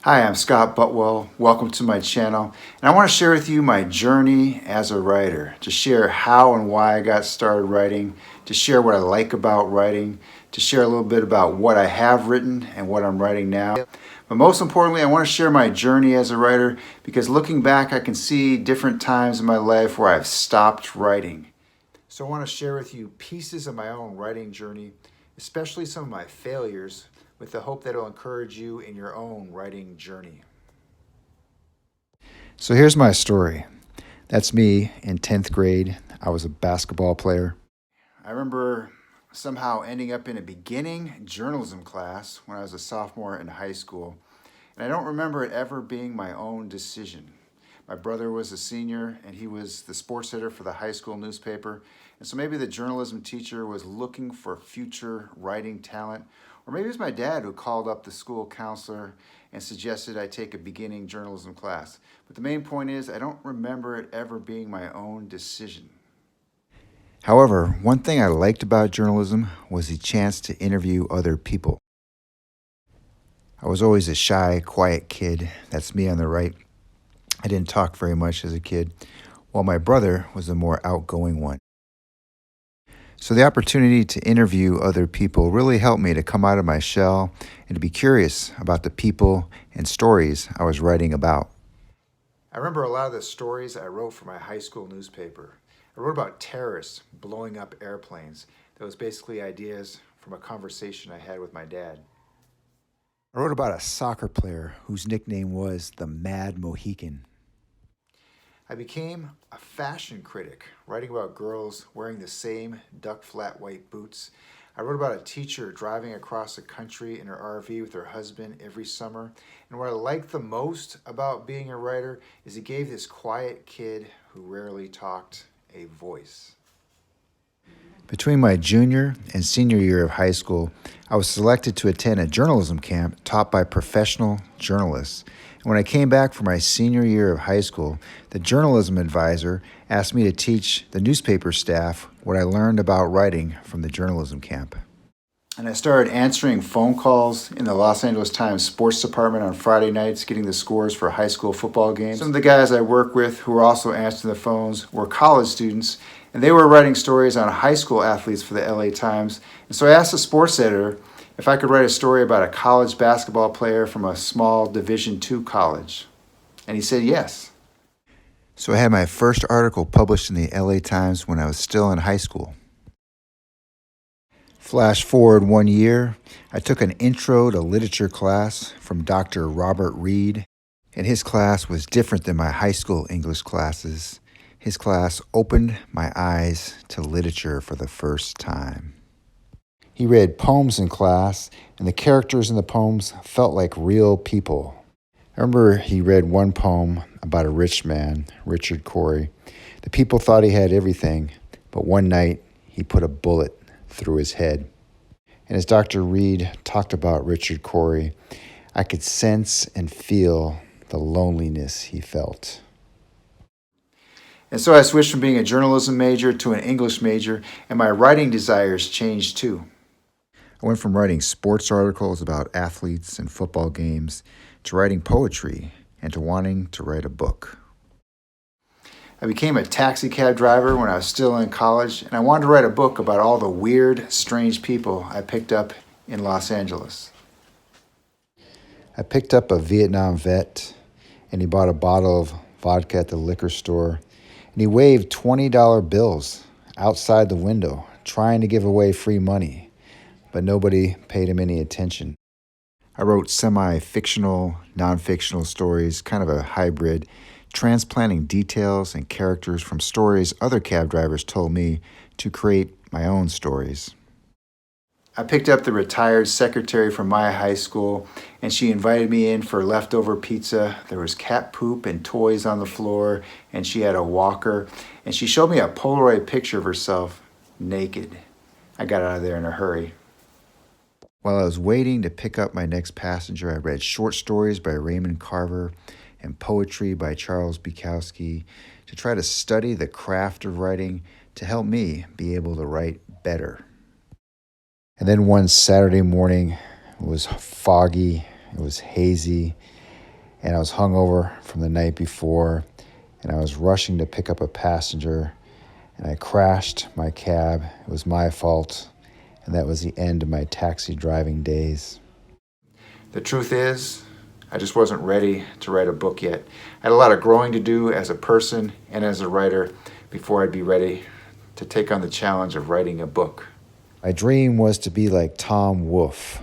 Hi, I'm Scott Butwell. Welcome to my channel. And I want to share with you my journey as a writer, to share how and why I got started writing, to share what I like about writing, to share a little bit about what I have written and what I'm writing now. But most importantly, I want to share my journey as a writer because looking back, I can see different times in my life where I've stopped writing. So I want to share with you pieces of my own writing journey, especially some of my failures, with the hope that it'll encourage you in your own writing journey. So here's my story. That's me in 10th grade. I was a basketball player. I remember somehow ending up in a beginning journalism class when I was a sophomore in high school. And I don't remember it ever being my own decision. My brother was a senior and he was the sports editor for the high school newspaper. And so maybe the journalism teacher was looking for future writing talent. Or maybe it was my dad who called up the school counselor and suggested I take a beginning journalism class. But the main point is, I don't remember it ever being my own decision. However, one thing I liked about journalism was the chance to interview other people. I was always a shy, quiet kid. That's me on the right. I didn't talk very much as a kid, while my brother was the more outgoing one. So the opportunity to interview other people really helped me to come out of my shell and to be curious about the people and stories I was writing about. I remember a lot of the stories I wrote for my high school newspaper. I wrote about terrorists blowing up airplanes. That was basically ideas from a conversation I had with my dad. I wrote about a soccer player whose nickname was the Mad Mohican. I became a fashion critic, writing about girls wearing the same duck flat white boots. I wrote about a teacher driving across the country in her RV with her husband every summer. And what I liked the most about being a writer is he gave this quiet kid who rarely talked a voice. Between my junior and senior year of high school, I was selected to attend a journalism camp taught by professional journalists. And when I came back for my senior year of high school, the journalism advisor asked me to teach the newspaper staff what I learned about writing from the journalism camp. And I started answering phone calls in the Los Angeles Times sports department on Friday nights, getting the scores for high school football games. Some of the guys I work with who were also answering the phones were college students, and they were writing stories on high school athletes for the LA Times. And so I asked the sports editor if I could write a story about a college basketball player from a small Division II college. And he said yes. So I had my first article published in the LA Times when I was still in high school. Flash forward 1 year, I took an intro to literature class from Dr. Robert Reed, and his class was different than my high school English classes. His class opened my eyes to literature for the first time. He read poems in class, and the characters in the poems felt like real people. I remember he read one poem about a rich man, Richard Cory. The people thought he had everything, but one night he put a bullet through his head. And as Dr. Reed talked about Richard Cory, I could sense and feel the loneliness he felt. And so I switched from being a journalism major to an English major, and my writing desires changed too. I went from writing sports articles about athletes and football games to writing poetry and to wanting to write a book. I became a taxi cab driver when I was still in college, and I wanted to write a book about all the weird, strange people I picked up in Los Angeles. I picked up a Vietnam vet, and he bought a bottle of vodka at the liquor store, and he waved $20 bills outside the window, trying to give away free money, but nobody paid him any attention. I wrote semi-fictional, non-fictional stories, kind of a hybrid, transplanting details and characters from stories other cab drivers told me to create my own stories. I picked up the retired secretary from my high school, and she invited me in for leftover pizza. There was cat poop and toys on the floor, and she had a walker, and she showed me a Polaroid picture of herself naked. I got out of there in a hurry. While I was waiting to pick up my next passenger, I read short stories by Raymond Carver and poetry by Charles Bukowski to try to study the craft of writing to help me be able to write better. And then one Saturday morning, it was foggy, it was hazy, and I was hungover from the night before, and I was rushing to pick up a passenger, and I crashed my cab. It was my fault, and that was the end of my taxi driving days. The truth is, I just wasn't ready to write a book yet. I had a lot of growing to do as a person and as a writer before I'd be ready to take on the challenge of writing a book. My dream was to be like Tom Wolfe,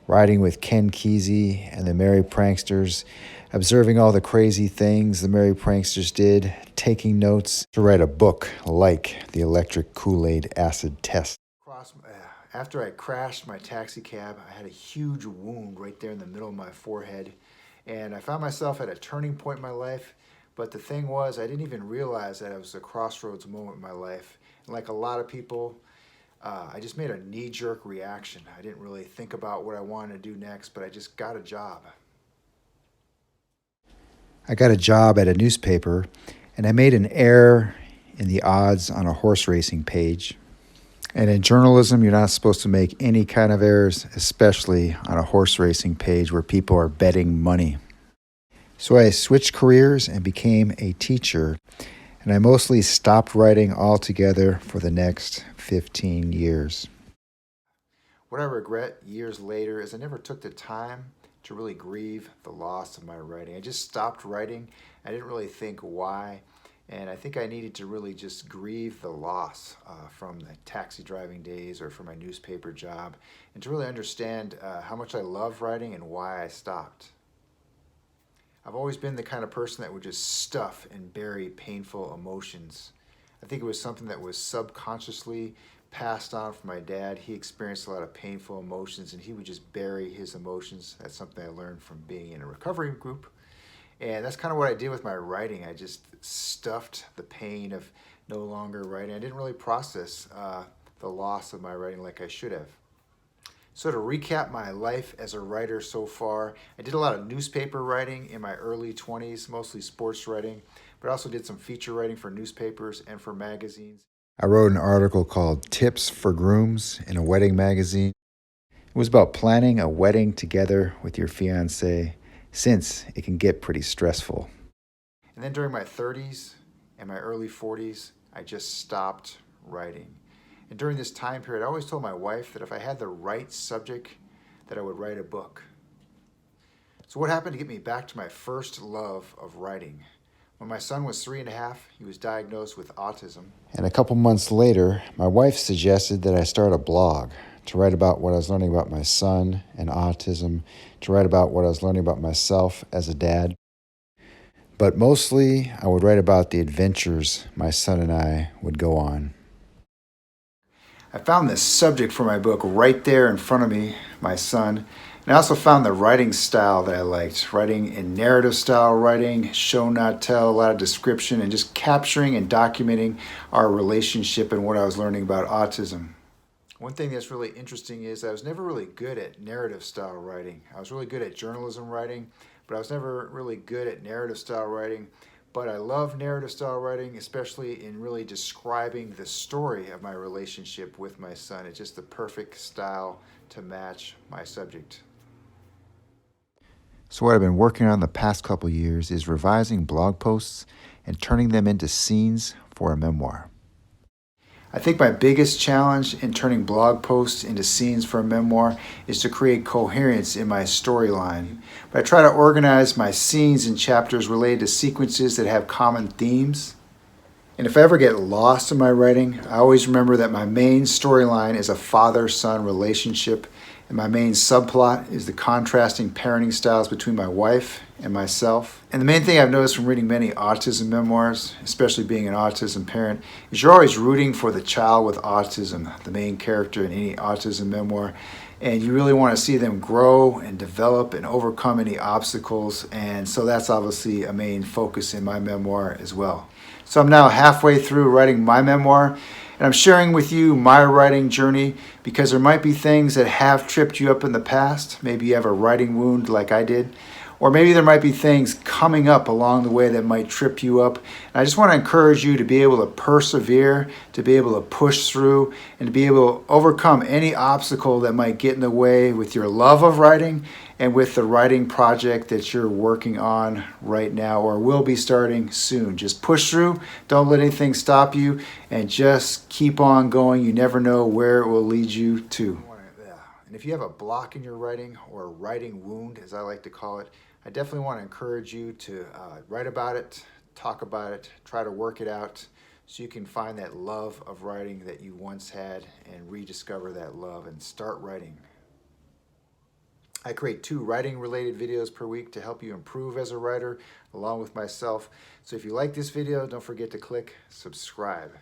riding with Ken Kesey and the Merry Pranksters, observing all the crazy things the Merry Pranksters did, taking notes to write a book like The Electric Kool-Aid Acid Test. After I crashed my taxi cab, I had a huge wound right there in the middle of my forehead, and I found myself at a turning point in my life. But the thing was, I didn't even realize that it was a crossroads moment in my life. And like a lot of people, I just made a knee-jerk reaction. I didn't really think about what I wanted to do next, but I just got a job. I got a job at a newspaper, and I made an error in the odds on a horse racing page. And in journalism, you're not supposed to make any kind of errors, especially on a horse racing page where people are betting money. So I switched careers and became a teacher, and I mostly stopped writing altogether for the next 15 years. What I regret years later is I never took the time to really grieve the loss of my writing. I just stopped writing. I didn't really think why. And I think I needed to really just grieve the loss from the taxi driving days or from my newspaper job, and to really understand how much I love writing and why I stopped. I've always been the kind of person that would just stuff and bury painful emotions. I think it was something that was subconsciously passed on from my dad. He experienced a lot of painful emotions, and he would just bury his emotions. That's something I learned from being in a recovery group. And that's kind of what I did with my writing. I just stuffed the pain of no longer writing. I didn't really process the loss of my writing like I should have. So to recap my life as a writer so far, I did a lot of newspaper writing in my early 20s, mostly sports writing, but I also did some feature writing for newspapers and for magazines. I wrote an article called Tips for Grooms in a wedding magazine. It was about planning a wedding together with your fiancé, since it can get pretty stressful. And then during my 30s and my early 40s, I just stopped writing. And during this time period, I always told my wife that if I had the right subject, that I would write a book. So what happened to get me back to my first love of writing? When my son was 3.5, he was diagnosed with autism. And a couple months later, my wife suggested that I start a blog to write about what I was learning about my son and autism, to write about what I was learning about myself as a dad. But mostly, I would write about the adventures my son and I would go on. I found this subject for my book right there in front of me, my son. And I also found the writing style that I liked, writing in narrative style writing, show not tell, a lot of description, and just capturing and documenting our relationship and what I was learning about autism. One thing that's really interesting is I was never really good at narrative style writing. I was really good at journalism writing, but I was never really good at narrative style writing. But I love narrative style writing, especially in really describing the story of my relationship with my son. It's just the perfect style to match my subject. So what I've been working on the past couple years is revising blog posts and turning them into scenes for a memoir. I think my biggest challenge in turning blog posts into scenes for a memoir is to create coherence in my storyline. But I try to organize my scenes and chapters related to sequences that have common themes. And if I ever get lost in my writing, I always remember that my main storyline is a father-son relationship, and my main subplot is the contrasting parenting styles between my wife and myself. And the main thing I've noticed from reading many autism memoirs, especially being an autism parent, is you're always rooting for the child with autism, the main character in any autism memoir. And you really want to see them grow and develop and overcome any obstacles. And so that's obviously a main focus in my memoir as well. So I'm now halfway through writing my memoir, and I'm sharing with you my writing journey because there might be things that have tripped you up in the past. Maybe you have a writing wound like I did, or maybe there might be things coming up along the way that might trip you up. And I just want to encourage you to be able to persevere, to be able to push through, and to be able to overcome any obstacle that might get in the way with your love of writing and with the writing project that you're working on right now or will be starting soon. Just push through, don't let anything stop you, and just keep on going. You never know where it will lead you to. And if you have a block in your writing, or a writing wound, as I like to call it, I definitely want to encourage you to write about it, talk about it, try to work it out so you can find that love of writing that you once had and rediscover that love and start writing. I create 2 writing-related videos per week to help you improve as a writer, along with myself. So if you like this video, don't forget to click subscribe.